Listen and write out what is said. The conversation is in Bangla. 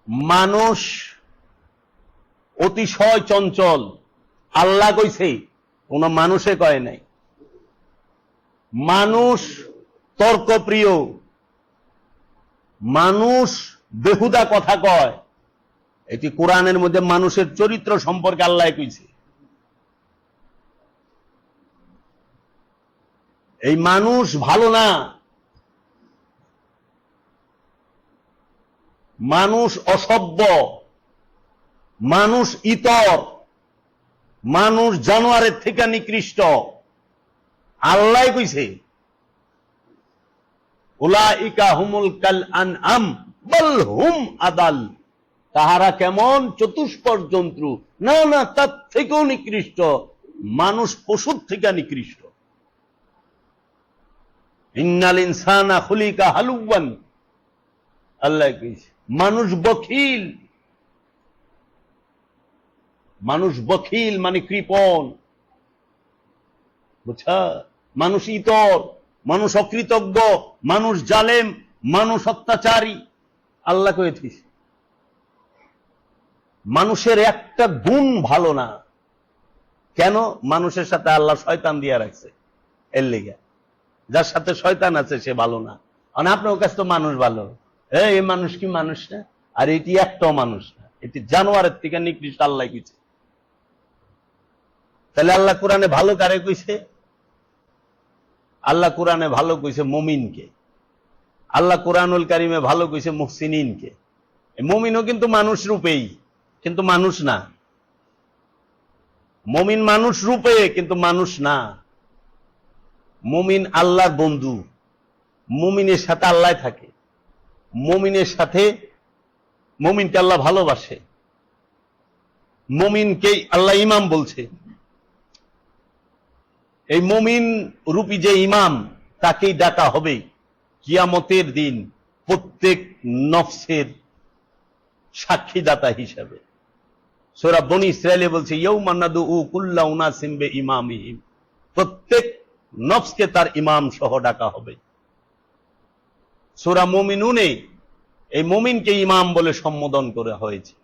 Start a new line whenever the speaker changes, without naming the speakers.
মানুষ অতিশয় চঞ্চল। আল্লাহ কইছে, কোন মানুষে কয় নাই। মানুষ তর্কপ্রিয়, মানুষ বেহুদা কথা কয়। এটি কোরআনের মধ্যে মানুষের চরিত্র সম্পর্কে আল্লাহ কইছে। এই মানুষ ভালো না, মানুষ অসভ্য, মানুষ ইতর, মানুষ জানোয়ারের থেকে নিকৃষ্ট। আল্লাহ কইছে উলাইকা হুমুল কাল আনআম বাল হুম আদাল। তাহারা কেমন? চতুষ্পদ জন্তু। না না, তার থেকেও নিকৃষ্ট। মানুষ পশুর থেকে নিকৃষ্ট। ইন্নাল ইনসানা খুলিকা হালুওয়ান, আল্লাহ কইছে। মানুষ বখিল, মানুষ বখিল মানে কৃপণ, বুঝছা? মানুষ ইতর, মানুষ অকৃতজ্ঞ, মানুষ জালেম, মানুষ অত্যাচারী। আল্লাহ কইছিস মানুষের একটা গুণ ভালো না। কেন? মানুষের সাথে আল্লাহ শয়তান দিয়া রাখছে, এর লেগে। যার সাথে শয়তান আছে সে ভালো না। আর আপনার কাছে তো মানুষ ভালো। এই মানুষ কি মানুষ না? আর এটি একটাও মানুষ না, এটি জানোয়ারের থেকে নিকৃষ্ট। আল্লাহ কইছে। তাহলে আল্লাহ কোরআনে ভালো কারে কইছে? আল্লাহ কোরআনে ভালো কইছে মুমিনকে। আল্লাহ কোরআনুল কারিমে ভালো কইছে মুহসিনিনকে। মুমিনও কিন্তু মানুষ রূপেই, কিন্তু মানুষ না। মুমিন মানুষ রূপে, কিন্তু মানুষ না। মুমিন আল্লাহর বন্ধু, মুমিনের সাথে আল্লাহ থাকে, মুমিনের সাথে মুমিনকে আল্লাহ ভালোবাসে, মুমিনকে আল্লাহ ইমাম বলছে। এই মুমিন রূপী যে ইমাম, তাকেই ডাকা হবে কিয়ামতের দিন প্রত্যেক নফসের সাক্ষীদাতা হিসাবে। সূরা বনী ইসরাঈলে বলছে ইয়াউমা নাদউ কুল্লা উনাসিম বিইমামিহিম, প্রত্যেক নফসকে তার ইমাম সহ ডাকা হবে। সূরা মুমিনুনে এই মুমিনকে ইমাম বলে সম্বোধন করা হয়েছে।